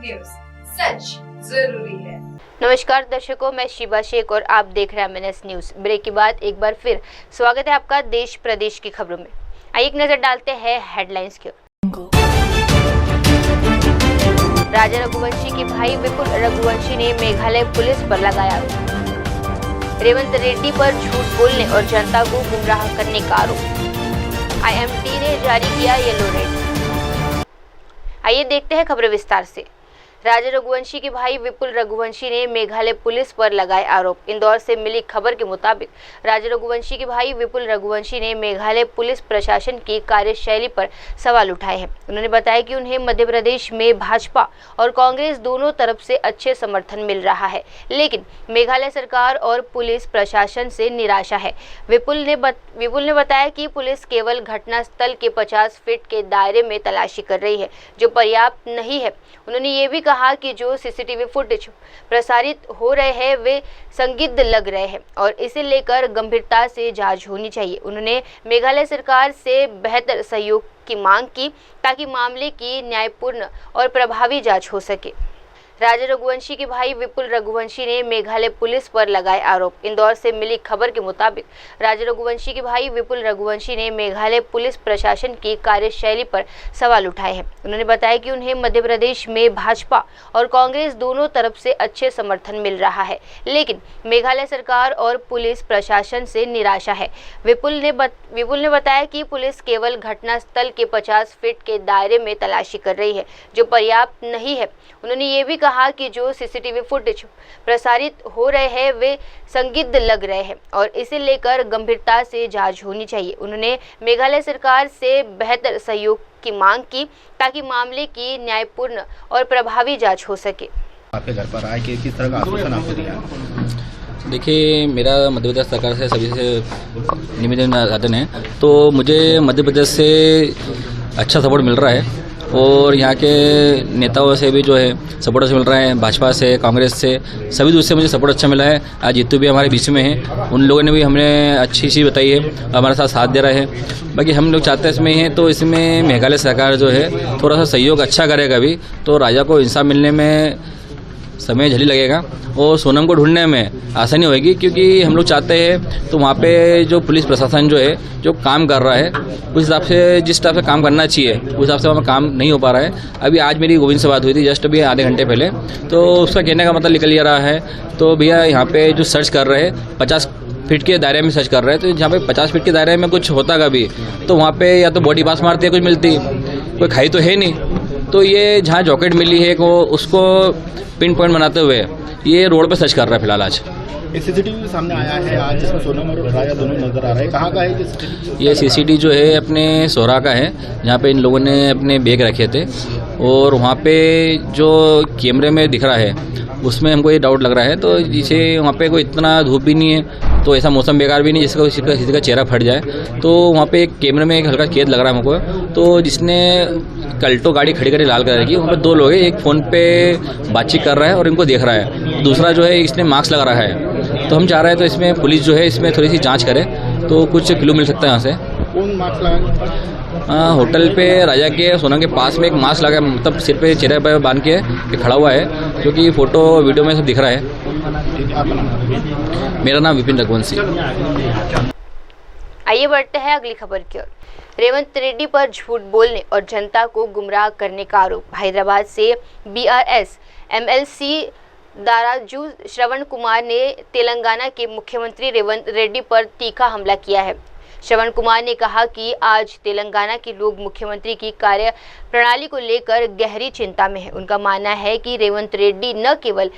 News, सच जरूरी है। नमस्कार दर्शकों, मैं शिवा शेख और आप देख रहे हैं MNS न्यूज। ब्रेक के बाद एक बार फिर स्वागत है आपका देश प्रदेश की खबरों में। आइए एक नजर डालते हैं हेडलाइंस की ओर। राजा रघुवंशी के भाई विपुल रघुवंशी ने मेघालय पुलिस पर लगाया आरोप। रेवंत रेड्डी पर झूठ बोलने और जनता को गुमराह करने का आरोप। IMT ने जारी किया येलो रेड। आइए देखते हैं खबरें विस्तार से। राजा रघुवंशी के भाई विपुल रघुवंशी ने मेघालय पुलिस पर लगाए आरोप। इंदौर से मिली खबर के मुताबिक राजा रघुवंशी के भाई विपुल रघुवंशी ने मेघालय पुलिस प्रशासन की कार्यशैली पर सवाल उठाए हैं। उन्होंने बताया कि उन्हें मध्य प्रदेश में भाजपा और कांग्रेस दोनों तरफ से अच्छे समर्थन मिल रहा है, लेकिन मेघालय सरकार और पुलिस प्रशासन से निराशा है। विपुल ने बताया कि पुलिस केवल घटनास्थल के 50 फीट के दायरे में तलाशी कर रही है, जो पर्याप्त नहीं है। उन्होंने ये भी कहा कि जो CCTV फुटेज प्रसारित हो रहे हैं वे संदिग्ध लग रहे हैं और इसे लेकर गंभीरता से जांच होनी चाहिए। उन्होंने मेघालय सरकार से बेहतर सहयोग की मांग की ताकि मामले की न्यायपूर्ण और प्रभावी जांच हो सके। राजा रघुवंशी के भाई विपुल रघुवंशी ने मेघालय पुलिस पर लगाए आरोप। इंदौर से मिली खबर के मुताबिक राजा रघुवंशी के भाई विपुल रघुवंशी ने मेघालय पुलिस प्रशासन की कार्यशैली पर सवाल उठाए हैं। उन्होंने बताया कि उन्हें मध्य प्रदेश में भाजपा और कांग्रेस दोनों तरफ से अच्छे समर्थन मिल रहा है, लेकिन मेघालय सरकार और पुलिस प्रशासन से निराशा है। विपुल ने बताया कि पुलिस केवल घटनास्थल के 50 फीट के दायरे में तलाशी कर रही है, जो पर्याप्त नहीं है। उन्होंने ये भी कहा कि जो CCTV फुटेज प्रसारित हो रहे हैं वे संदिग्ध लग रहे हैं और इसे लेकर गंभीरता से जांच होनी चाहिए। उन्होंने मेघालय सरकार से बेहतर सहयोग की मांग की ताकि मामले की न्यायपूर्ण और प्रभावी जांच हो सके। आपके घर पर आए कि किस तरह का आश्वासन आपको दिया? देखिए, मेरा मध्य प्रदेश सरकार से सभी से निवेदन है, तो मुझे मध्य प्रदेश से अच्छा सपोर्ट मिल रहा है और यहाँ के नेताओं से भी जो है सपोर्ट अच्छा मिल रहा है। भाजपा से, कांग्रेस से, सभी दूर से मुझे सपोर्ट अच्छा मिला है। आज जीतू भी हमारे बीच में है, उन लोगों ने भी हमें अच्छी चीज़ बताई है, हमारे साथ दे रहे हैं। बाकी हम लोग चाहते हैं इसमें हैं, तो इसमें मेघालय सरकार जो है थोड़ा सा सहयोग अच्छा करेगा भी, तो राजा को इंसाफ मिलने में समय झली लगेगा और सोनम को ढूंढने में आसानी होगी, क्योंकि हम लोग चाहते हैं तो वहाँ पे जो पुलिस प्रशासन जो है जो काम कर रहा है उस हिसाब से, जिस हिसाब से काम करना चाहिए उस हिसाब से वहाँ काम नहीं हो पा रहा है। अभी आज मेरी गोविंद से बात हुई थी जस्ट अभी आधे घंटे पहले, तो उसका कहने का मतलब निकल ही रहा है। तो भैया यहाँ पे जो सर्च कर रहे हैं 50 फीट के दायरे में सर्च कर रहे हैं, तो जहाँ पे 50 फीट के दायरे में कुछ होता कभी तो वहाँ पे या तो बॉडी पास मारती है, कुछ मिलती, कोई खाई तो है नहीं। तो ये जहाँ जॉकेट मिली है को उसको पिन पॉइंट बनाते हुए ये रोड पे सर्च कर रहा है फिलहाल। आज CCTV सामने आया है आज, जिसमें सोनम और राजा दोनों नजर आ रहे हैं। कहाँ का है ये CCTV जो है अपने सोहरा का है, जहाँ पे इन लोगों ने अपने बैग रखे थे और वहाँ पे जो कैमरे में दिख रहा है उसमें हमको ये डाउट लग रहा है। तो जिसे वहाँ पे कोई इतना धूप भी नहीं है, तो ऐसा मौसम बेकार भी नहीं जिसका किसी का चेहरा फट जाए, तो वहाँ पे एक कैमरे में एक हल्का छेद लग रहा है हमको। तो जिसने कल्टो गाड़ी खड़ी करी लाल कलर की, वहाँ पे 2 लोग हैं, एक फ़ोन पे बातचीत कर रहा है और इनको देख रहा है, दूसरा जो है इसने मास्क लगा रहा है। तो हम चाह रहे हैं तो इसमें पुलिस जो है इसमें थोड़ी सी जाँच करे तो कुछ क्लू मिल सकता है यहाँ से। कौन मास्क लगा? होटल पे राजा के सोनम के पास में एक मास्क लगा, मतलब सिर पे चेहरे पर बांध के खड़ा हुआ है, जो कि फोटो वीडियो में सब दिख रहा है। मेरा नाम विपिन रघुवंशी। आइए बढ़ते हैं अगली खबर की ओर। रेवंत रेड्डी पर झूठ बोलने और जनता को गुमराह करने का आरोप। हैदराबाद से BRS MLC दाराजू श्रवण कुमार ने तेलंगाना के मुख्यमंत्री रेवंत रेड्डी पर तीखा हमला किया है। श्रवण कुमार ने कहा कि आज तेलंगाना के लोग मुख्यमंत्री की कार्य प्रणाली को लेकर गहरी चिंता में हैं। उनका मानना है कि रेवंत रेड्डी न केवल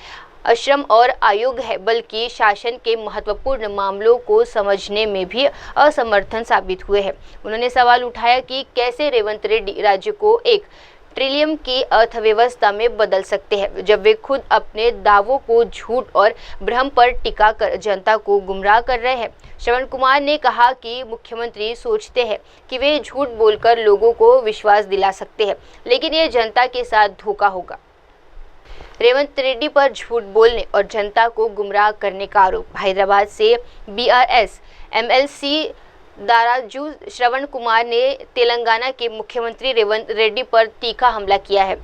अक्षम और अयोग्य है, बल्कि शासन के महत्वपूर्ण मामलों को समझने में भी असमर्थन साबित हुए हैं। उन्होंने सवाल उठाया कि कैसे रेवंत रेड्डी राज्य को 1 ट्रिलियन की अर्थव्यवस्था में बदल सकते हैं, जब वे खुद अपने दावों को झूठ और भ्रम पर टिका कर जनता को गुमराह कर रहे हैं। श्रवण कुमार ने कहा कि मुख्यमंत्री सोचते हैं कि वे झूठ बोलकर लोगों को विश्वास दिला सकते हैं, लेकिन ये जनता के साथ धोखा होगा। रेवंत रेड्डी पर झूठ बोलने और जनता को गुमराह करने का आरोप। हैदराबाद से BRS MLC दाराजू श्रवण कुमार ने तेलंगाना के मुख्यमंत्री रेवंत रेड्डी पर तीखा हमला किया है।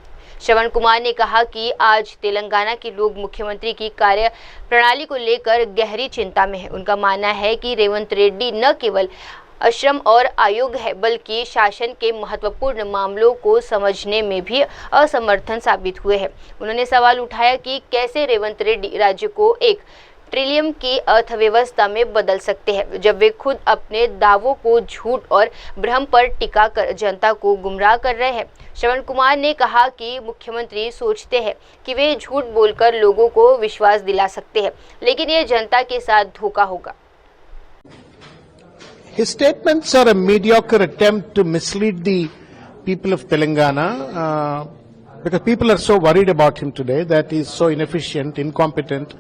श्रवण कुमार ने कहा कि आज तेलंगाना के लोग मुख्यमंत्री की कार्य प्रणाली को लेकर गहरी चिंता में है। उनका मानना है कि रेवंत रेड्डी न केवल अक्षम और अयोग्य है बल्कि शासन के महत्वपूर्ण मामलों को समझने में भी असमर्थन साबित हुए हैं। उन्होंने सवाल उठाया कि कैसे रेवंत रेड्डी राज्य को एक ट्रिलियन की अर्थव्यवस्था में बदल सकते हैं जब वे खुद अपने दावों को झूठ और भ्रम पर टिका कर जनता को गुमराह कर रहे हैं। श्रवण कुमार ने कहा कि मुख्यमंत्री सोचते हैं कि वे झूठ बोलकर लोगों को विश्वास दिला सकते हैं, लेकिन ये जनता के साथ धोखा होगा। His statements are a mediocre attempt to mislead the people of Telangana because people are so worried about him today that he is so inefficient, incompetent,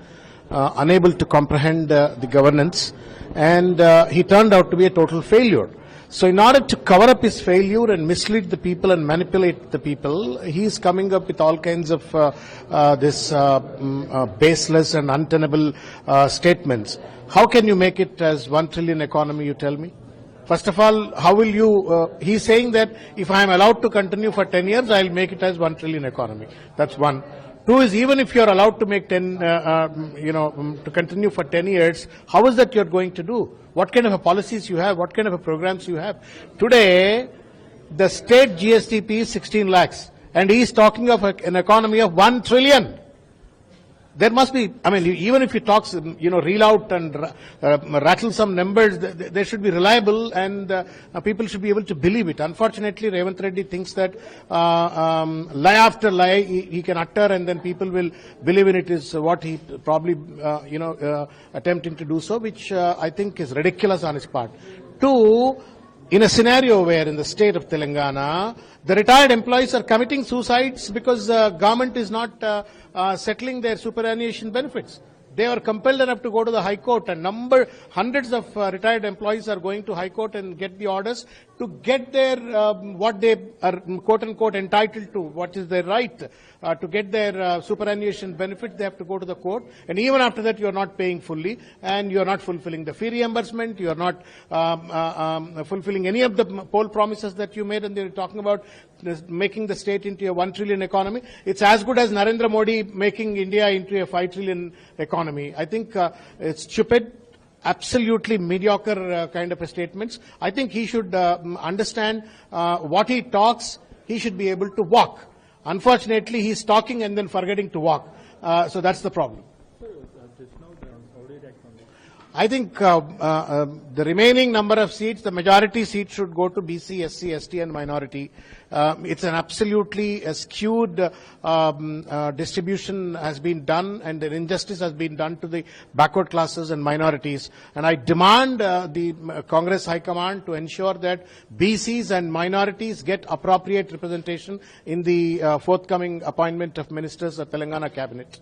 unable to comprehend the governance, and he turned out to be a total failure. So in order to cover up his failure and mislead the people and manipulate the people, he is coming up with all kinds of baseless and untenable statements. How can you make it as 1 trillion economy, you tell me? First of all, how will you, he's saying that if I am allowed to continue for 10 years, I'll make it as 1 trillion economy. That's one. Two is, even if you're allowed to make to continue for 10 years, how is that you're going to do? What kind of a policies you have? What kind of a programs you have? Today, the state GSTP is 16 lakhs, and he is talking of an economy of 1 trillion. There must be, I mean, even if he talks, reel out and rattle some numbers, they should be reliable and people should be able to believe it. Unfortunately, Revanth Reddy thinks that lie after lie he can utter and then people will believe in it is what he probably, attempting to do so, which I think is ridiculous on his part. Two, in a scenario where in the state of Telangana, the retired employees are committing suicides because the government is not settling their superannuation benefits. They are compelled enough to go to the High Court, and hundreds of retired employees are going to High Court and get the orders to get their what they are quote unquote entitled to, what is their right to get their superannuation benefit. They have to go to the court, and even after that, you are not paying fully, and you are not fulfilling the fee reimbursement. You are not fulfilling any of the poll promises that you made, and they are talking about making the state into a 1 trillion economy. It's as good as Narendra Modi making India into a 5 trillion economy. I think it's stupid, absolutely mediocre kind of a statements. I think he should understand what he talks, he should be able to walk. Unfortunately, he's talking and then forgetting to walk. So that's the problem. I think the remaining number of seats, the majority seats should go to BC, SC, ST and minority. It's an absolutely skewed distribution has been done, and an injustice has been done to the backward classes and minorities. And I demand the Congress High Command to ensure that BCs and minorities get appropriate representation in the forthcoming appointment of ministers of Telangana cabinet.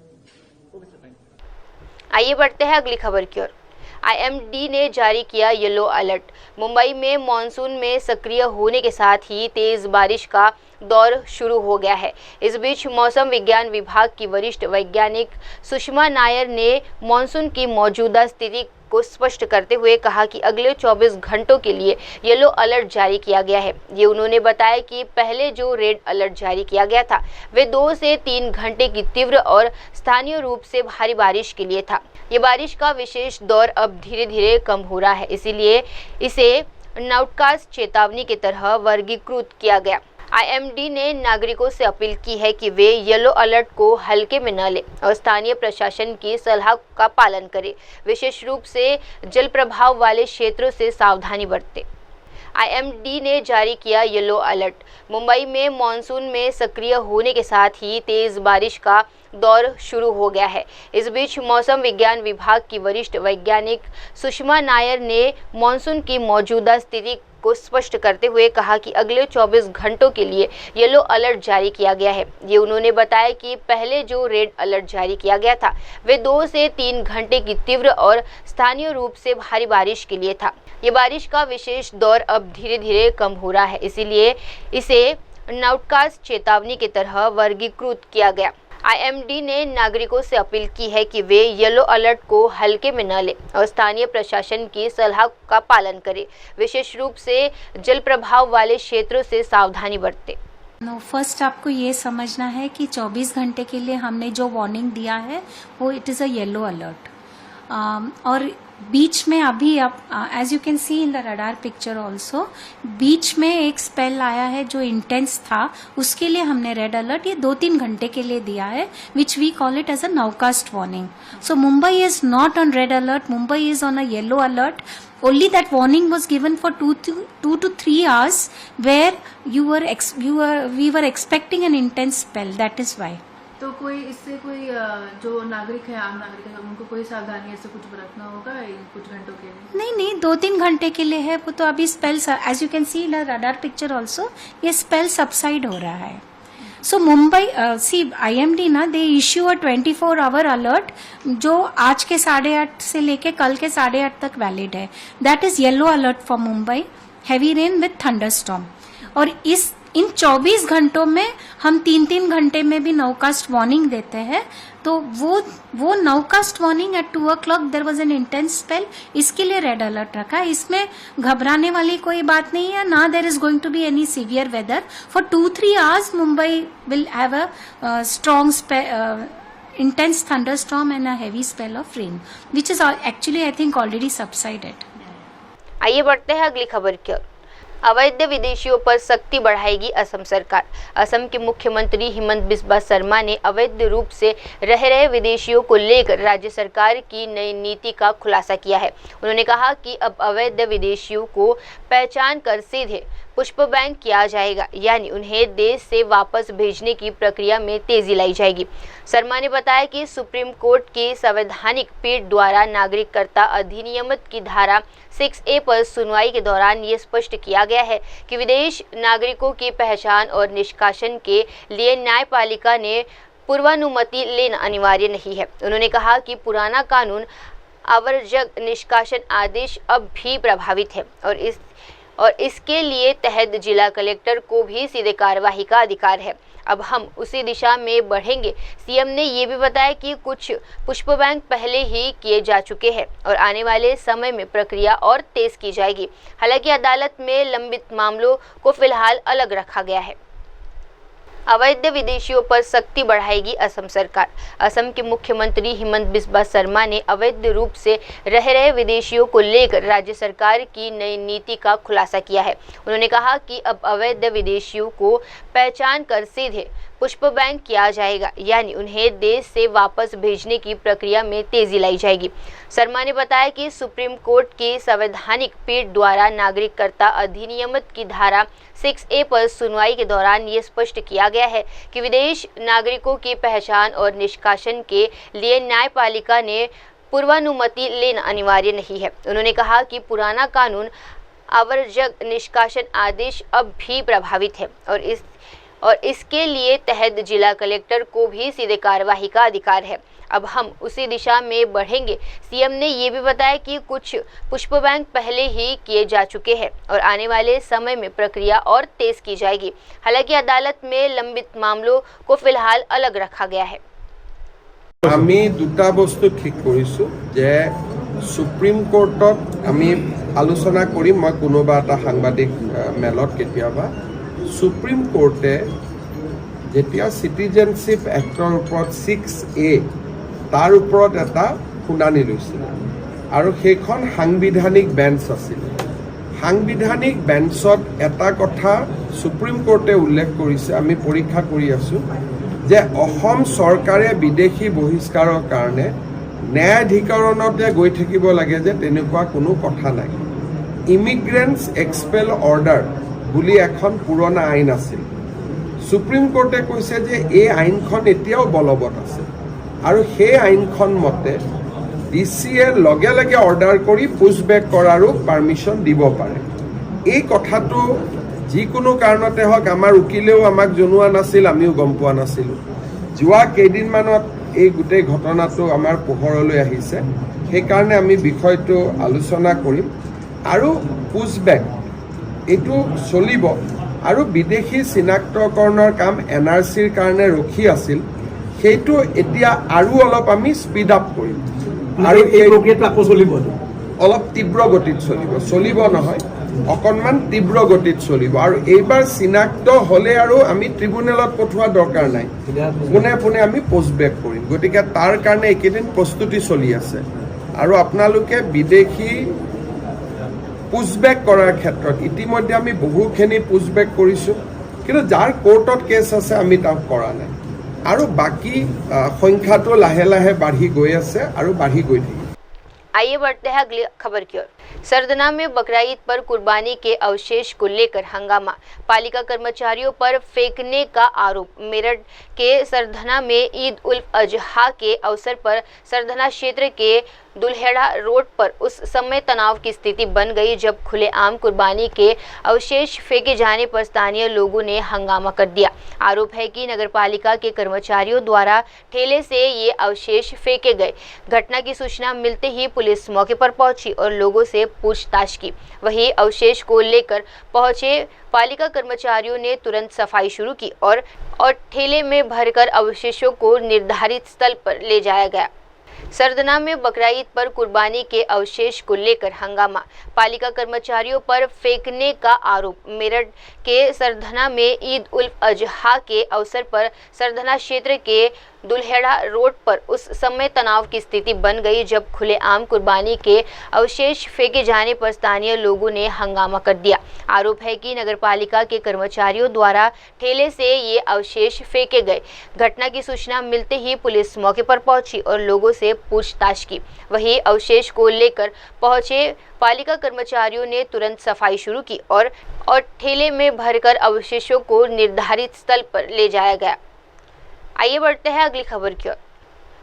आइए बढ़ते हैं अगली खबर की ओर। IMD ने जारी किया yellow alert. Mumbai में मॉनसून में सक्रिय होने के साथ ही तेज बारिश का दौर शुरू हो गया है। इस बीच मौसम विज्ञान विभाग की वरिष्ठ वैज्ञानिक सुषमा नायर ने मॉनसून की मौजूदा स्थिति को स्पष्ट करते हुए कहा कि अगले 24 घंटों के लिए येलो अलर्ट जारी किया गया है। ये उन्होंने बताया कि पहले जो रेड अलर्ट जारी किया गया था वे 2 से 3 घंटे की तीव्र और स्थानीय रूप से भारी बारिश के लिए था। ये बारिश का विशेष दौर अब धीरे धीरे कम हो रहा है, इसीलिए इसे नाउटकास्ट चेतावनी की तरह वर्गीकृत किया गया। IMD ने नागरिकों से अपील की है कि वे येलो अलर्ट को हल्के में न लें और स्थानीय प्रशासन की सलाह का पालन करें। विशेष रूप से जल प्रभाव वाले क्षेत्रों से सावधानी बरतें। IMD ने जारी किया येलो अलर्ट। मुंबई में मॉनसून में सक्रिय होने के साथ ही तेज बारिश का दौर शुरू हो गया है। इस बीच मौसम विज्ञान विभाग की वरिष्ठ वैज्ञानिक सुषमा नायर ने मॉनसून की मौजूदा स्थिति को स्पष्ट करते हुए कहा कि अगले 24 घंटों के लिए येलो अलर्ट जारी किया गया है। ये उन्होंने बताया कि पहले जो रेड अलर्ट जारी किया गया था वे 2 से 3 घंटे की तीव्र और स्थानीय रूप से भारी बारिश के लिए था। ये बारिश का विशेष दौर अब धीरे धीरे कम हो रहा है, इसीलिए इसे नाउटकास्ट चेतावनी की तरह वर्गीकृत किया गया। IMD ने नागरिकों से अपील की है कि वे येलो अलर्ट को हल्के में न लें और स्थानीय प्रशासन की सलाह का पालन करें। विशेष रूप से जल प्रभाव वाले क्षेत्रों से सावधानी बरतें। फर्स्ट आपको ये समझना है कि 24 घंटे के लिए हमने जो वार्निंग दिया है वो it is a yellow alert. और बीच में अभी आप as you can see in the radar picture also, बीच में एक स्पेल आया है जो इंटेंस था, उसके लिए हमने रेड अलर्ट ये 2-3 घंटे के लिए दिया है, which we call it as a nowcast warning. So Mumbai is not on red alert, Mumbai is on a yellow alert. Only that warning was given for 2 to 3 hours where we were expecting an intense spell. That is why. तो कोई इससे कोई जो नागरिक है, आम नागरिक है, उनको कोई सावधानी ऐसे कुछ बरतना होगा इन कुछ घंटों के लिए? नहीं 2-3 घंटे के लिए है वो, तो अभी spell as you can see in radar picture also ये स्पेल सबसाइड हो रहा है। सो मुंबई सी IMD ना दे इश्यू अ 24-hour अलर्ट जो आज के 8:30 से लेके कल के 8:30 तक वैलिड है। That is yellow alert for Mumbai, heavy rain with thunderstorm. और इन 24 घंटों में हम 3-3 घंटे में भी नाउकास्ट वार्निंग देते हैं। तो वो nowcast warning at 2 o'clock there was an intense spell, इसके लिए रेड अलर्ट रखा है। इसमें घबराने वाली कोई बात नहीं है ना। There is going to be any severe weather for 2-3 hours। Mumbai will have a strong intense thunderstorm and a heavy spell of rain, which is actually I think already subsided. आइए बढ़ते हैं अगली खबर की ओर। अवैध विदेशियों पर सख्ती बढ़ाएगी असम सरकार। असम के मुख्यमंत्री हिमंत बिस्वा शर्मा ने अवैध रूप से रह रहे विदेशियों को लेकर राज्य सरकार की नई नीति का खुलासा किया है। उन्होंने कहा कि अब अवैध विदेशियों को पहचान कर सीधे पुष्प बैंक किया जाएगा, यानी उन्हें देश से वापस भेजने की प्रक्रिया में तेजी लाई जाएगी। शर्मा ने बताया कि सुप्रीम कोर्ट की संवैधानिक पीठ द्वारा नागरिकता अधिनियम की धारा 6A पर सुनवाई के दौरान ये स्पष्ट किया गया है कि विदेश नागरिकों की पहचान और निष्कासन के लिए न्यायपालिका ने पूर्वानुमति लेना अनिवार्य नहीं है। उन्होंने कहा कि पुराना कानून आवर्जक निष्कासन आदेश अब भी प्रभावित है और इसके लिए तहत जिला कलेक्टर को भी सीधे कार्यवाही का अधिकार है। अब हम उसी दिशा में बढ़ेंगे। सीएम ने ये भी बताया कि कुछ पुष्प बैंक पहले ही किए जा चुके हैं और आने वाले समय में प्रक्रिया और तेज की जाएगी। हालांकि अदालत में लंबित मामलों को फिलहाल अलग रखा गया है। अवैध विदेशियों पर सख्ती बढ़ाएगी असम सरकार। असम के मुख्यमंत्री हिमंत बिस्वा शर्मा ने अवैध रूप से रह रहे विदेशियों को लेकर राज्य सरकार की नई नीति का खुलासा किया है। उन्होंने कहा कि अब अवैध विदेशियों को पहचान कर सीधे पुष्प बैंक किया जाएगा, यानी उन्हें देश से वापस भेजने की प्रक्रिया में तेजी लाई जाएगी। शर्मा ने बताया कि सुप्रीम कोर्ट की संवैधानिक पीठ द्वारा नागरिकता अधिनियम की धारा 6A पर सुनवाई के दौरान ये स्पष्ट किया गया है कि विदेश नागरिकों की पहचान और निष्कासन के लिए न्यायपालिका ने पूर्वानुमति लेना अनिवार्य नहीं है। उन्होंने कहा कि पुराना कानून आवर्जक निष्कासन आदेश अब भी प्रभावित है और इसके लिए तहत जिला कलेक्टर को भी सीधे कार्यवाही का अधिकार है। अब हम उसी दिशा में बढ़ेंगे। सीएम ने ये भी बताया कि कुछ पुष्प बैंक पहले ही किए जा चुके हैं और आने वाले समय में प्रक्रिया और तेज की जाएगी। हालांकि अदालत में लंबित मामलों को फिलहाल अलग रखा गया है। আমি দুটা বস্তু ঠিক কৰিছো যে সুপ্ৰিম কোৰ্টত আমি আলোচনা কৰিম। মই কোনোবা এটা সাংবাদিক মেলত কেতিয়াবা সুপ্ৰিম কোৰ্টে যেতিয়া সিটিজেনশ্বিপ এক্টৰ ওপৰত 6A তাৰ ওপৰত এটা শুনানি লৈছিল আৰু সেইখন সাংবিধানিক বেঞ্চ আছিল। সাংবিধানিক বেঞ্চত এটা কথা সুপ্ৰিম কোৰ্টে উল্লেখ কৰিছে, আমি পৰীক্ষা কৰি আছো যে অসম চৰকাৰে বিদেশী বহিষ্কাৰৰ কাৰণে ন্যায়াধিকৰণতে গৈ থাকিব লাগে যে তেনেকুৱা কোনো কথা নাই। ইমিগ্ৰেণ্টছ এক্সপেল অৰ্ডাৰ বুলি এখন পুৰণা আইন আছিল। সুপ্ৰিম কোৰ্টে কৈছে যে এই আইনখন এতিয়াও বলবৎ আছে আৰু সেই আইনখন মতে ডিচিয়ে লগে লগে অৰ্ডাৰ কৰি পুছবেক কৰাৰো পাৰ্মিশ্যন দিব পাৰে। এই কথাটো যিকোনো কাৰণতে হওক আমাৰ উকিলেও আমাক জনোৱা নাছিল, আমিও গম পোৱা নাছিলোঁ। যোৱা কেইদিনমানত এই গোটেই ঘটনাটো আমাৰ পোহৰলৈ আহিছে, সেইকাৰণে আমি বিষয়টো আলোচনা কৰিম আৰু পুছবেক এইটো চলিব আৰু বিদেশী চিনাক্তকৰণৰ কাম NRCৰ কাৰণে ৰখি আছিল, সেইটো এতিয়া আৰু অলপ আমি স্পীড আপ কৰিম আৰু এই প্ৰক্ৰিয়াটো আকৌ চলিব। অলপ তীব্ৰ গতিত চলিব নহয় অকণমান তীব্ৰ গতিত চলিব আৰু এইবাৰ চিনাক্ত হ'লে আৰু আমি ট্ৰিব্যুনেলত পঠোৱা দৰকাৰ নাই পোনে পোনে আমি পোষ্টবেক কৰিম গতিকে তাৰ কাৰণে এইকেইদিন প্ৰস্তুতি চলি আছে আৰু আপোনালোকে বিদেশী পুষ্টবেক কৰাৰ ক্ষেত্ৰত ইতিমধ্যে আমি বহুখিনি পুষ্টবেক কৰিছোঁ কিন্তু যাৰ কোৰ্টত কেছ আছে আমি তাক কৰা নাই আৰু বাকী সংখ্যাটো লাহে লাহে বাঢ়ি গৈ আছে আৰু বাঢ়ি গৈ থাকিব। आइए बढ़ते हैं अगली खबर की ओर। सरदना में बकरा ईद पर कुर्बानी के अवशेष को लेकर हंगामा, पालिका कर्मचारियों पर फेंकने का आरोप। मेरठ के सरधना में ईद उल अजहा के अवसर पर सरधना क्षेत्र के दुल्हेड़ा रोड पर उस समय तनाव की स्थिति बन गई जब खुलेआम कुर्बानी के अवशेष फेंके जाने पर स्थानीय लोगों ने हंगामा कर दिया। आरोप है कि नगरपालिका के कर्मचारियों द्वारा ठेले से ये अवशेष फेंके गए। घटना की सूचना मिलते ही पुलिस मौके पर पहुंची और लोगों से पूछताछ की। वहीं अवशेष को लेकर पहुंचे पालिका कर्मचारियों ने तुरंत सफाई शुरू की और ठेले में भरकर अवशेषों को निर्धारित स्थल पर ले जाया गया। सरदना में बकरा ईद पर कुर्बानी के अवशेष को लेकर हंगामा, पालिका कर्मचारियों पर फेंकने का आरोप। मेरठ के सरधना में ईद उल अजहा के अवसर पर सरधना क्षेत्र के दुल्हेड़ा रोड पर उस समय तनाव की स्थिति बन गई जब खुलेआम कुर्बानी के अवशेष फेंके जाने पर स्थानीय लोगों ने हंगामा कर दिया। आरोप है कि नगरपालिका के कर्मचारियों द्वारा ठेले से ये अवशेष फेंके गए। घटना की सूचना मिलते ही पुलिस मौके पर पहुंची और लोगों से पूछताछ की। वहीं अवशेष को लेकर पहुंचे पालिका कर्मचारियों ने तुरंत सफाई शुरू की और ठेले में भरकर अवशेषों को निर्धारित स्थल पर ले जाया गया। आइए बढ़ते हैं अगली खबर की ओर।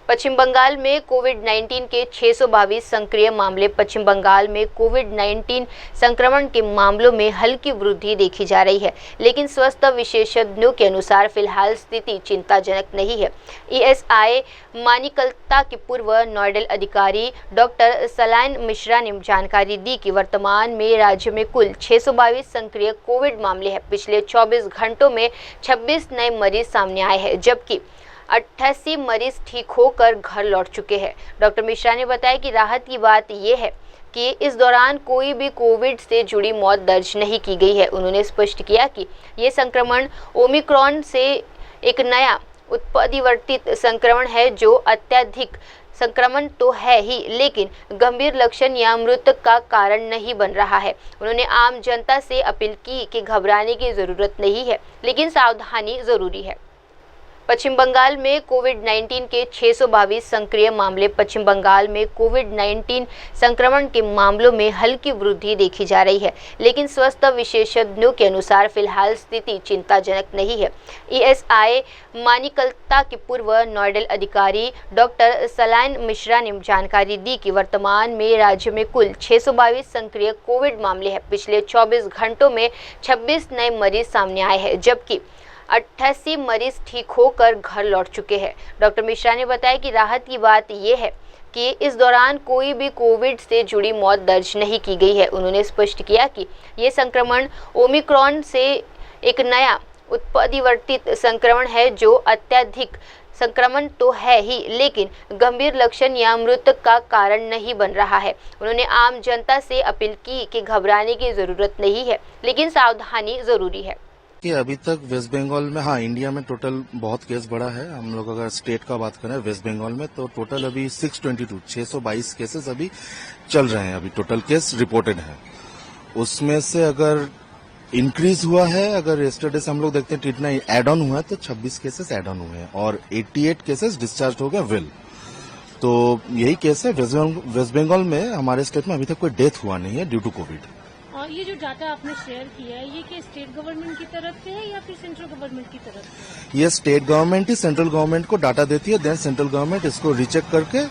पश्चिम बंगाल में कोविड-19 के 622 सक्रिय मामले। पश्चिम बंगाल में कोविड-19 संक्रमण के मामलों में हल्की वृद्धि देखी जा रही है, लेकिन स्वास्थ्य विशेषज्ञों के अनुसार फिलहाल स्थिति चिंताजनक नहीं है। ईएसआई मानिकलता के पूर्व नोडल अधिकारी डॉक्टर सलाइन मिश्रा ने जानकारी दी कि वर्तमान में राज्य में कुल 622 सक्रिय कोविड मामले हैं। पिछले 24 घंटों में 26 नए मरीज सामने आए हैं, जबकि 88 मरीज ठीक होकर घर लौट चुके हैं। डॉक्टर मिश्रा ने बताया कि राहत की बात यह है कि इस दौरान कोई भी कोविड से जुड़ी मौत दर्ज नहीं की गई है। उन्होंने स्पष्ट किया कि ये संक्रमण ओमिक्रॉन से एक नया उत्परिवर्तित संक्रमण है जो अत्यधिक संक्रमण तो है ही, लेकिन गंभीर लक्षण या मृत्यु का कारण नहीं बन रहा है। उन्होंने आम जनता से अपील की कि घबराने की जरूरत नहीं है, लेकिन सावधानी जरूरी है। पश्चिम बंगाल में कोविड-19 के 622 सक्रिय मामले। पश्चिम बंगाल में कोविड-19 संक्रमण के मामलों में हल्की वृद्धि देखी जा रही है, लेकिन स्वास्थ्य विशेषज्ञों के अनुसार फिलहाल स्थिति चिंताजनक नहीं है। ईएसआई मानिकलता के पूर्व नोडल अधिकारी डॉक्टर सलाइन मिश्रा ने जानकारी दी कि वर्तमान में राज्य में कुल 622 सक्रिय कोविड मामले हैं। पिछले 24 घंटों में 26 नए मरीज सामने आए हैं, जबकि 88 मरीज ठीक होकर घर लौट चुके हैं। डॉक्टर मिश्रा ने बताया कि राहत की बात यह है कि इस दौरान कोई भी कोविड से जुड़ी मौत दर्ज नहीं की गई है। उन्होंने स्पष्ट किया कि ये संक्रमण ओमिक्रॉन से एक नया उत्परिवर्तित संक्रमण है जो अत्यधिक संक्रमण तो है ही, लेकिन गंभीर लक्षण या मृत्यु का कारण नहीं बन रहा है। उन्होंने आम जनता से अपील की कि घबराने की जरूरत नहीं है, लेकिन सावधानी जरूरी है। कि अभी तक वेस्ट बंगाल में, हाँ, इंडिया में टोटल बहुत केस बढ़ा है। हम लोग अगर स्टेट का बात करें वेस्ट बंगाल में, तो टोटल अभी 622 केसेस अभी चल रहे हैं। अभी टोटल केस रिपोर्टेड है, उसमें से अगर इंक्रीज हुआ है, अगर यस्टरडे से हम लोग देखते हैं कितना एड ऑन हुआ है, तो 26 केसेस एड ऑन हुए हैं और 88 केसेस डिस्चार्ज हो गए वेल। तो यही केस है। वेस्ट बंगाल में हमारे स्टेट में अभी तक कोई डेथ हुआ नहीं है ड्यू टू कोविड। और ये जो डाटा आपने शेयर किया है, ये क्या स्टेट गवर्नमेंट की तरफ से है या फिर सेंट्रल गवर्नमेंट की तरफ से? ये स्टेट गवर्नमेंट ही सेंट्रल गवर्नमेंट को डाटा देती है, देन सेंट्रल गवर्नमेंट इसको रीचेक करके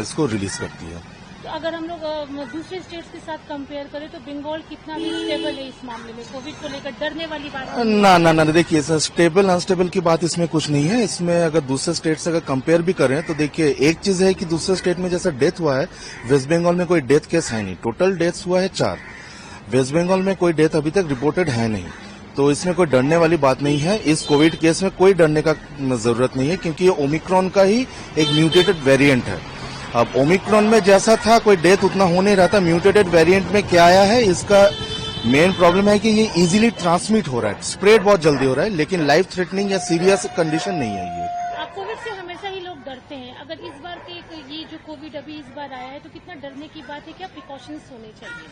इसको रिलीज करती है। तो अगर हम लोग दूसरे स्टेट्स के साथ कंपेयर करें तो बंगाल कितना भी स्टेबल है इस मामले में? कोविड को लेकर डरने वाली बात ना, देखिए सर, स्टेबल अनस्टेबल की बात इसमें कुछ नहीं है। इसमें अगर दूसरे स्टेट से अगर कंपेयर भी करें तो देखिए, एक चीज है कि दूसरे स्टेट में जैसा डेथ हुआ है, वेस्ट बंगाल में कोई डेथ केस है नहीं। टोटल डेथ हुआ है 4। वेस्ट बंगाल में कोई डेथ अभी तक रिपोर्टेड है नहीं, तो इसमें कोई डरने वाली बात नहीं है। इस कोविड केस में कोई डरने का जरूरत नहीं है, क्योंकि ये ओमिक्रॉन का ही एक म्यूटेटेड वेरिएंट है। अब ओमिक्रॉन में जैसा था कोई डेथ उतना हो नहीं रहा था, म्यूटेटेड वेरिएंट में क्या आया है, इसका मेन प्रॉब्लम है कि ये इजीली ट्रांसमिट हो रहा है, स्प्रेड बहुत जल्दी हो रहा है, लेकिन लाइफ थ्रेटनिंग या सीरियस कंडीशन नहीं है ये। कोविड से हमेशा ही लोग डरते हैं, अगर इस बार के ये जो कोविड अभी इस बार आया है तो कितना डरने की बात है, क्या प्रिकॉशंस होने चाहिए?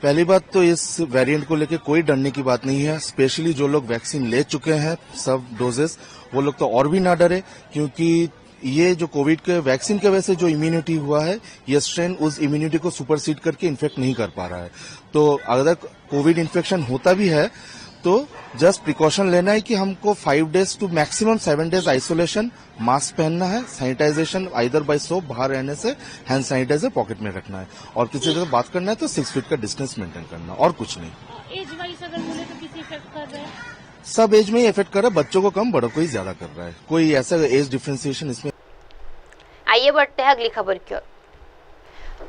पहली बात तो इस वेरिएंट को लेकर कोई डरने की बात नहीं है, स्पेशली जो लोग वैक्सीन ले चुके हैं सब डोजेस, वो लोग तो और भी ना डरे, क्योंकि ये जो कोविड के वैक्सीन की वजह से जो इम्यूनिटी हुआ है, ये स्ट्रेन उस इम्यूनिटी को सुपरसीड करके इन्फेक्ट नहीं कर पा रहा है। तो अगर कोविड इन्फेक्शन होता भी है तो जस्ट प्रिकॉशन लेना है कि हमको 5 days to maximum 7 days isolation, mask पहनना है, सैनिटाइजेशन आइदर बाय सोप, बाहर रहने से हैंड सैनिटाइजर पॉकेट में रखना है, और किसी से बात करना है तो 6 फीट का डिस्टेंस मेंटेन करना, और कुछ नहीं। एज वाइज अगर बोले तो किसी इफेक्ट कर रहे हैं? सब एज में ही इफेक्ट कर रहा है, बच्चों को कम, बड़ों को ही ज्यादा कर रहा है, कोई ऐसा एज डिफरेंशिएशन इसमें। आइए बढ़ते हैं अगली खबर की ओर।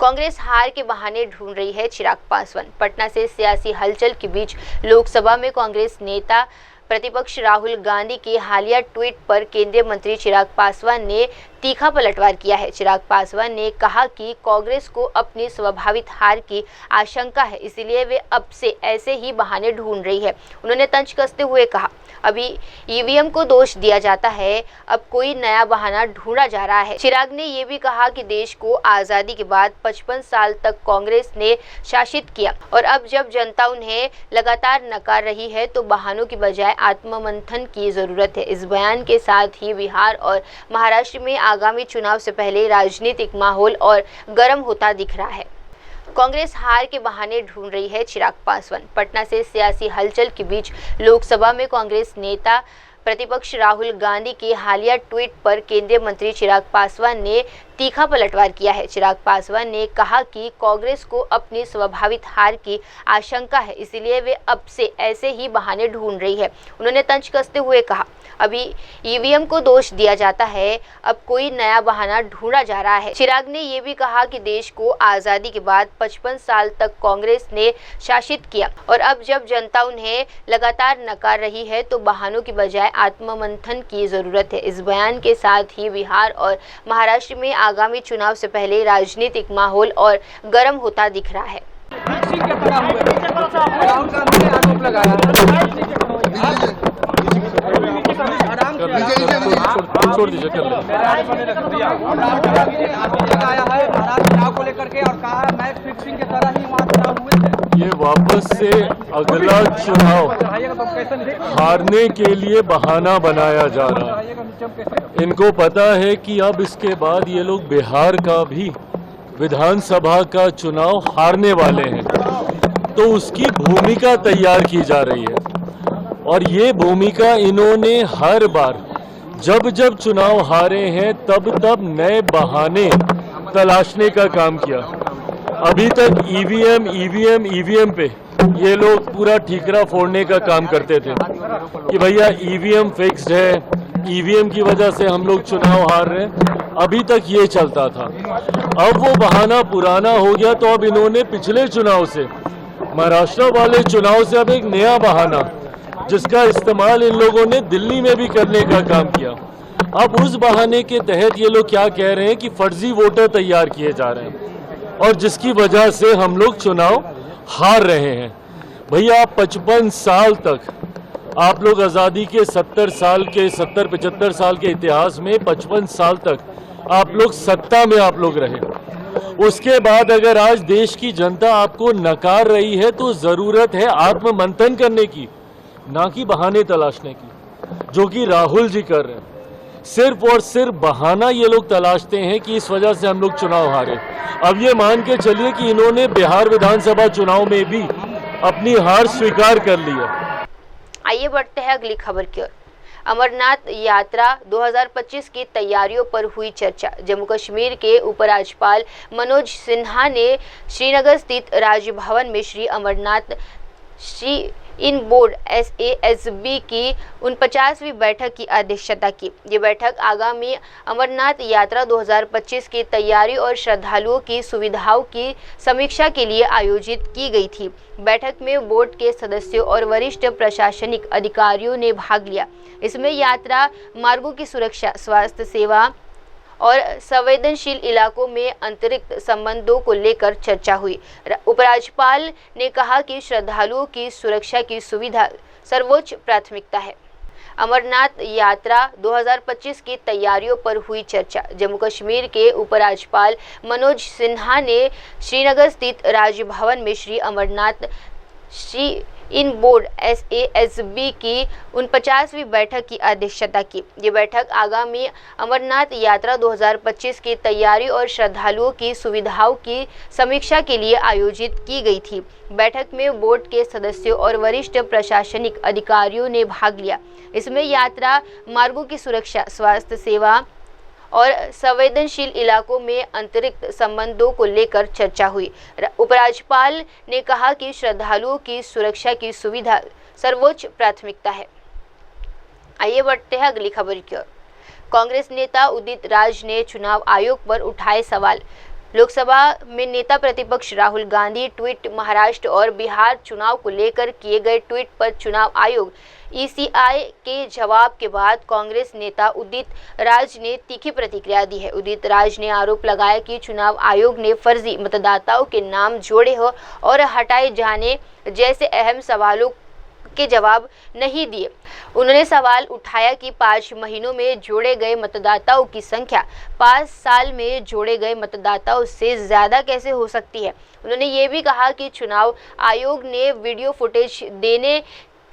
कांग्रेस हार के बहाने ढूंढ रही है चिराग पासवान। पटना से सियासी हलचल के बीच लोकसभा में कांग्रेस नेता प्रतिपक्ष राहुल गांधी के हालिया ट्वीट पर केंद्रीय मंत्री चिराग पासवान ने तीखा पलटवार किया है। चिराग पासवान ने कहा कि कांग्रेस को अपनी स्वाभाविक हार की आशंका है, इसलिए वे अब से ऐसे ही बहाने ढूंढ रही है। उन्होंने तंज कसते हुए कहा, अभी ईवीएम को दोष दिया जाता है, अब कोई नया बहाना ढूंढा जा रहा है। चिराग ने ये भी कहा कि देश को आजादी के बाद 55 साल तक कांग्रेस ने शासित किया और अब जब जनता उन्हें लगातार नकार रही है तो बहानों की बजाय आत्ममंथन की जरूरत है। इस बयान के साथ ही बिहार और महाराष्ट्र में आगामी चुनाव से पहले राजनीतिक माहौल और गर्म होता दिख रहा है। कांग्रेस हार के बहाने ढूंढ रही है चिराग पासवान। पटना से सियासी हलचल के बीच लोकसभा में कांग्रेस नेता प्रतिपक्ष राहुल गांधी के हालिया ट्वीट पर केंद्रीय मंत्री चिराग पासवान ने तीखा पलटवार किया है। चिराग पासवान ने कहा कि कांग्रेस को अपनी स्वाभाविक हार की आशंका है, इसलिए वे अब से ऐसे ही बहाने ढूंढ रही है। उन्होंने तंज कसते हुए कहा, अभी ईवीएम को दोष दिया जाता है, अब कोई नया बहाना ढूंढा जा रहा है। चिराग ने ये भी कहा कि देश को आजादी के बाद 55 साल तक कांग्रेस ने शासित किया और अब जब जनता उन्हें लगातार नकार रही है तो बहानों की बजाय आत्ममंथन की जरूरत है। इस बयान के साथ ही बिहार और महाराष्ट्र में आगामी चुनाव से पहले राजनीतिक माहौल और गर्म होता दिख रहा है। ये वापस से अगला चुनाव हारने के लिए बहाना बनाया जा रहा है। इनको पता है कि अब इसके बाद ये लोग बिहार का भी विधानसभा का चुनाव हारने वाले हैं, तो उसकी भूमिका तैयार की जा रही है और ये भूमिका इन्होंने हर बार जब जब चुनाव हारे हैं तब तब नए बहाने तलाशने का काम किया। अभी तक ईवीएम पे ये लोग पूरा ठीकरा फोड़ने का काम करते थे कि भैया ईवीएम फिक्स्ड है, ईवीएम की वजह से हम लोग चुनाव हार रहे हैं। अभी तक ये चलता था। अब वो बहाना पुराना हो गया, तो अब इन्होंने पिछले चुनाव से, महाराष्ट्र वाले चुनाव से अब एक नया बहाना, जिसका इस्तेमाल इन लोगों ने दिल्ली में भी करने का काम किया। अब उस बहाने के तहत ये लोग क्या कह रहे हैं कि फर्जी वोटर तैयार किए जा रहे हैं और जिसकी वजह से हम लोग चुनाव हार रहे हैं। भैया 55 साल तक आप लोग आज़ादी के 70-75 साल के इतिहास में 55 साल तक आप लोग सत्ता में आप लोग रहे। उसके बाद अगर आज देश की जनता आपको नकार रही है तो ज़रूरत है आत्ममंथन करने की, ना कि बहाने तलाशने की, जो कि राहुल जी कर रहे हैं। सिर्फ और सिर्फ बहाना ये लोग तलाशते हैं कि इस वजह से हम लोग चुनाव हारे। अब ये मान के चलिए कि इन्होंने बिहार विधानसभा चुनाव में भी अपनी हार स्वीकार कर ली है। आइए बढ़ते हैं अगली खबर की ओर। अमरनाथ यात्रा 2025 की तैयारियों पर हुई चर्चा। जम्मू कश्मीर के उपराज्यपाल मनोज सिन्हा ने श्रीनगर स्थित राजभवन में Shri Amarnath shrine board SASB की 49वीं बैठक की अध्यक्षता की। ये बैठक आगामी अमरनाथ यात्रा 2025 की तैयारी और श्रद्धालुओं की सुविधाओं की समीक्षा के लिए आयोजित की गई थी। बैठक में बोर्ड के सदस्यों और वरिष्ठ प्रशासनिक अधिकारियों ने भाग लिया। इसमें यात्रा मार्गों की सुरक्षा, स्वास्थ्य सेवा और संवेदनशील इलाकों में अंतरिक्ष संबंधों को लेकर चर्चा हुई। उपराज्यपाल ने कहा कि श्रद्धालुओं की सुरक्षा की सुविधा सर्वोच्च प्राथमिकता है। अमरनाथ यात्रा 2025 की तैयारियों पर हुई चर्चा। जम्मू कश्मीर के उपराज्यपाल मनोज सिन्हा ने श्रीनगर स्थित राजभवन में Shri Amarnath shrine board SASB की 49वीं बैठक की अध्यक्षता की। ये बैठक आगामी अमरनाथ यात्रा 2025 की तैयारी और श्रद्धालुओं की सुविधाओं की समीक्षा के लिए आयोजित की गई थी। बैठक में बोर्ड के सदस्यों और वरिष्ठ प्रशासनिक अधिकारियों ने भाग लिया। इसमें यात्रा मार्गों की सुरक्षा, स्वास्थ्य सेवा और संवेदनशील इलाकों में अंतरिक्ष संबंधों को लेकर चर्चा हुई। उपराज्यपाल ने कहा कि श्रद्धालुओं की सुरक्षा की सुविधा सर्वोच्च प्राथमिकता है। आइए बढ़ते हैं अगली खबर की ओर। कांग्रेस नेता उदित राज ने चुनाव आयोग पर उठाए सवाल। लोकसभा में नेता प्रतिपक्ष राहुल गांधी ट्वीट महाराष्ट्र और बिहार चुनाव को लेकर किए गए ट्वीट पर चुनाव आयोग ECI के जवाब के बाद कांग्रेस नेता उदित राज ने तीखी प्रतिक्रिया दी है। उदित राज ने आरोप लगाया कि चुनाव आयोग ने फर्जी मतदाताओं के नाम जोड़े हो और हटाए जाने जैसे अहम सवालों के जवाब नहीं दिए। उन्होंने सवाल उठाया कि 5 महीनों में जोड़े गए मतदाताओं की संख्या 5 साल में जोड़े गए मतदाताओं से ज्यादा कैसे हो सकती है। उन्होंने ये भी कहा कि चुनाव आयोग ने वीडियो फुटेज देने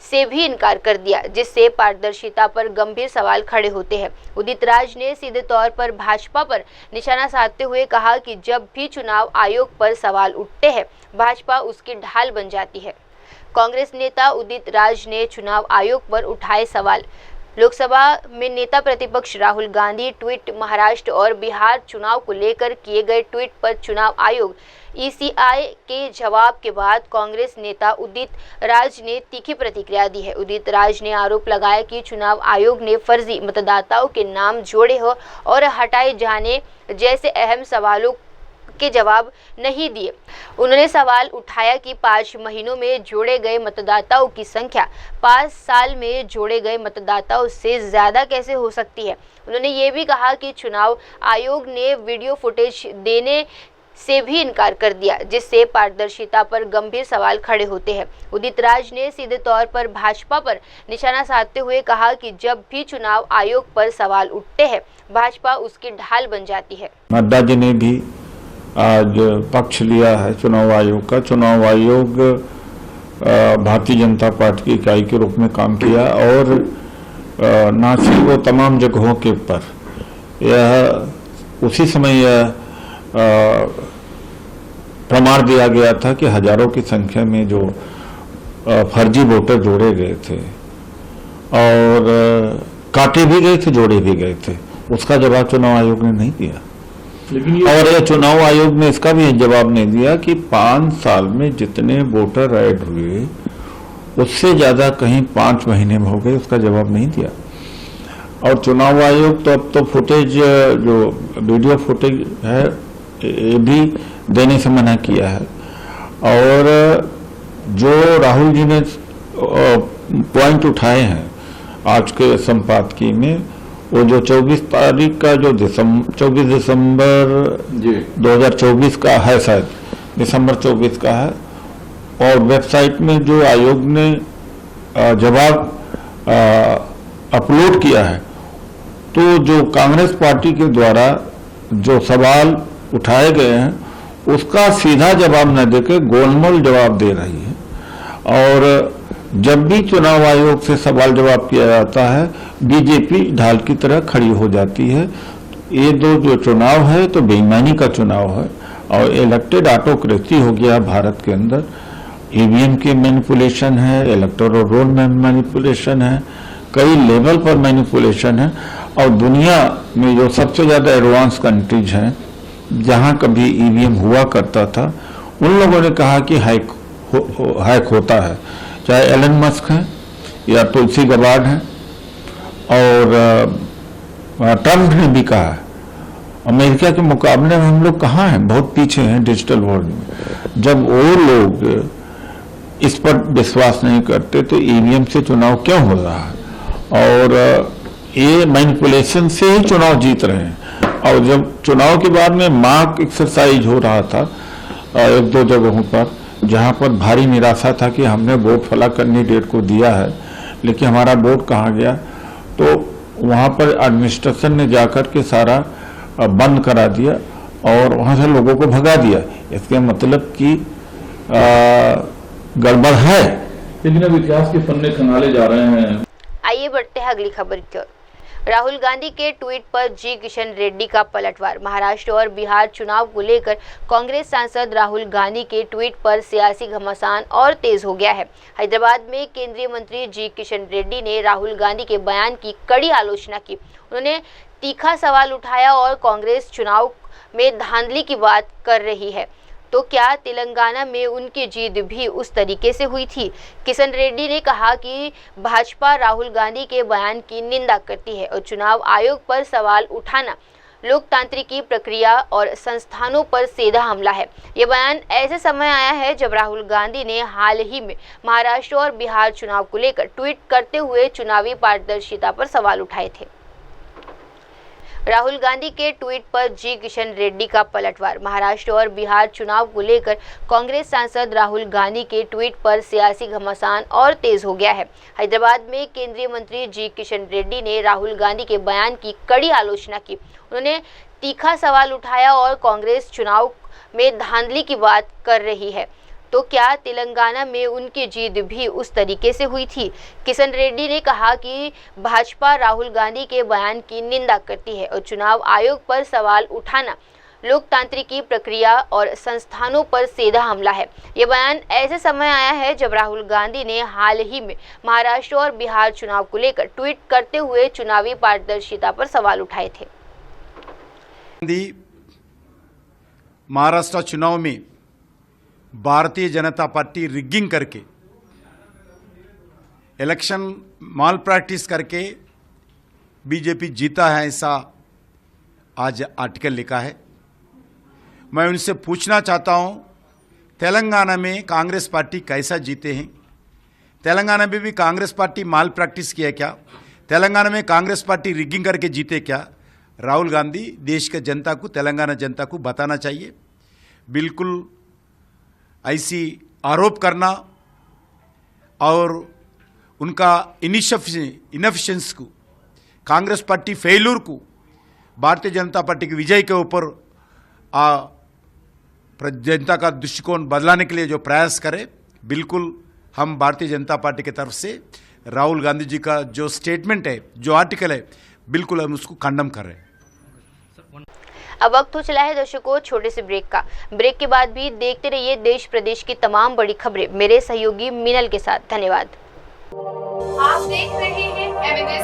से भी इनकार कर दिया, जिससे पारदर्शिता पर गंभीर सवाल खड़े होते हैं। उदित राज ने सीधे तौर पर भाजपा पर निशाना साधते हुए कहा कि जब भी चुनाव आयोग पर सवाल उठते हैं, भाजपा उसकी ढाल बन जाती है। कांग्रेस नेता उदित राज ने चुनाव आयोग पर उठाए सवाल। लोकसभा में नेता प्रतिपक्ष राहुल गांधी ट्वीट महाराष्ट्र और बिहार चुनाव को लेकर किए गए ट्वीट पर चुनाव आयोग ECI के जवाब के बाद कांग्रेस नेता उदित राज ने तीखी प्रतिक्रिया दी है। उदित राज ने आरोप लगाया कि चुनाव आयोग ने फर्जी मतदाताओं के नाम जोड़े हो और हटाए जाने जैसे अहम सवालों के जवाब नहीं दिए। उन्होंने सवाल उठाया कि 5 महीनों में जोड़े गए मतदाताओं की संख्या 5 साल में जोड़े गए मतदाताओं से ज्यादा कैसे हो सकती है। उन्होंने ये भी कहा कि चुनाव आयोग ने वीडियो फुटेज देने से भी इनकार कर दिया, जिससे पारदर्शिता पर गंभीर सवाल खड़े होते हैं। उदित राज ने सीधे तौर पर भाजपा पर निशाना साधते हुए कहा कि जब भी चुनाव आयोग पर सवाल उठते हैं, भाजपा उसकी ढाल बन जाती है। नड्डा जी ने भी आज पक्ष लिया है चुनाव आयोग का। चुनाव आयोग भारतीय जनता पार्टी की इकाई के रूप में काम किया और न सिर्फ वो तमाम जगहों के ऊपर यह उसी समय यह प्रमाण दिया गया था कि हजारों की संख्या में जो फर्जी वोटर जोड़े गए थे और काटे भी गए थे, जोड़े भी गए थे, उसका जवाब चुनाव आयोग ने नहीं दिया। और यह चुनाव आयोग ने इसका भी जवाब नहीं दिया कि 5 साल में जितने वोटर ऐड हुए उससे ज्यादा कहीं 5 महीने में हो गए, उसका जवाब नहीं दिया। और चुनाव आयोग तो अब तो फुटेज जो वीडियो फुटेज है ये भी देने से मना किया है। और जो राहुल जी ने पॉइंट उठाए हैं आज के संपादकीय में, वो जो 24 तारीख का जो 24 दिसंबर 2024 का है, शायद दिसंबर 24 का है, और वेबसाइट में जो आयोग ने जवाब अपलोड किया है, तो जो कांग्रेस पार्टी के द्वारा जो सवाल उठाए गए हैं उसका सीधा जवाब न देकर गोलमोल जवाब दे रही है। और जब भी चुनाव आयोग से सवाल जवाब किया जाता है, बीजेपी ढाल की तरह खड़ी हो जाती है। ये दो जो चुनाव है तो बेईमानी का चुनाव है और इलेक्टेड ऑटोक्रेसी हो गया भारत के अंदर। ईवीएम की मैनिपुलेशन है, इलेक्टोरल रोल में मैनिपुलेशन है, कई लेवल पर मैनिपुलेशन है। और दुनिया में जो सबसे ज्यादा एडवांस कंट्रीज हैं जहां कभी ईवीएम हुआ करता था, उन लोगों ने कहा कि हैक होता है, चाहे एलन मस्क है या तुलसी गबार्ड है, और ट्रम्प ने भी कहा है। अमेरिका के मुकाबले में हम लोग कहाँ हैं, बहुत पीछे हैं डिजिटल वर्ल्ड में। जब वो लोग इस पर विश्वास नहीं करते तो ईवीएम से चुनाव क्यों हो रहा है? और ये मैनिपुलेशन से ही चुनाव जीत रहे हैं। और जब चुनाव के बाद में मॉक एक्सरसाइज हो रहा था एक दो जगहों पर, जहां पर भारी निराशा था कि हमने वोट फला कैंडिडेट को दिया है लेकिन हमारा वोट कहाँ गया, तो वहां पर एडमिनिस्ट्रेशन ने जाकर के सारा बंद करा दिया और वहां से लोगों को भगा दिया। इसके मतलब कि गड़बड़ है, लेकिन अब इतिहास के पन्ने खंगाले जा रहे हैं। आइए बढ़ते हैं अगली खबर की ओर। राहुल गांधी के ट्वीट पर जी किशन रेड्डी का पलटवार। महाराष्ट्र और बिहार चुनाव को लेकर कांग्रेस सांसद राहुल गांधी के ट्वीट पर सियासी घमासान और तेज हो गया है। हैदराबाद में केंद्रीय मंत्री जी किशन रेड्डी ने राहुल गांधी के बयान की कड़ी आलोचना की। उन्होंने तीखा सवाल उठाया और कांग्रेस चुनाव में धांधली की बात कर रही है, तो क्या तेलंगाना में उनकी जीत भी उस तरीके से हुई थी? किशन रेड्डी ने कहा कि भाजपा राहुल गांधी के बयान की निंदा करती है और चुनाव आयोग पर सवाल उठाना लोकतांत्रिक प्रक्रिया और संस्थानों पर सीधा हमला है। ये बयान ऐसे समय आया है जब राहुल गांधी ने हाल ही में महाराष्ट्र और बिहार चुनाव को लेकर ट्वीट करते हुए चुनावी पारदर्शिता पर सवाल उठाए थे। राहुल गांधी के ट्वीट पर जी किशन रेड्डी का पलटवार। महाराष्ट्र और बिहार चुनाव को लेकर कांग्रेस सांसद राहुल गांधी के ट्वीट पर सियासी घमासान और तेज हो गया है। हैदराबाद में केंद्रीय मंत्री जी किशन रेड्डी ने राहुल गांधी के बयान की कड़ी आलोचना की। उन्होंने तीखा सवाल उठाया और कांग्रेस चुनाव में धांधली की बात कर रही है, तो क्या तेलंगाना में उनकी जीत भी उस तरीके से हुई थी? किशन रेड्डी ने कहा कि भाजपा राहुल गांधी के बयान की निंदा करती है और चुनाव आयोग पर सवाल उठाना लोकतांत्रिक प्रक्रिया और संस्थानों पर सीधा हमला है। ये बयान ऐसे समय आया है जब राहुल गांधी ने हाल ही में महाराष्ट्र और बिहार चुनाव को लेकर ट्वीट करते हुए चुनावी पारदर्शिता पर सवाल उठाए थे। महाराष्ट्र चुनाव में भारतीय जनता पार्टी रिगिंग करके इलेक्शन माल प्रैक्टिस करके बीजेपी जीता है, ऐसा आज आर्टिकल लिखा है। मैं उनसे पूछना चाहता हूं, तेलंगाना में कांग्रेस पार्टी कैसा जीते हैं? तेलंगाना में भी कांग्रेस पार्टी माल प्रैक्टिस किया क्या? तेलंगाना में कांग्रेस पार्टी रिगिंग करके जीते क्या? राहुल गांधी देश के जनता को, तेलंगाना जनता को बताना चाहिए। बिल्कुल ऐसी आरोप करना और उनका इनएफिशिएंस को, कांग्रेस पार्टी फेल्यूर को भारतीय जनता पार्टी की विजय के ऊपर जनता का दृष्टिकोण बदलाने के लिए जो प्रयास करे, बिल्कुल हम भारतीय जनता पार्टी की तरफ से राहुल गांधी जी का जो स्टेटमेंट है, जो आर्टिकल है, बिल्कुल हम उसको खंडन कर रहे हैं। अब वक्त हो चला है दर्शकों छोटे से ब्रेक का। ब्रेक के बाद भी देखते रहिए देश प्रदेश की तमाम बड़ी खबरें मेरे सहयोगी मिनल के साथ। धन्यवाद। आप देख रहे हैं एमएनएस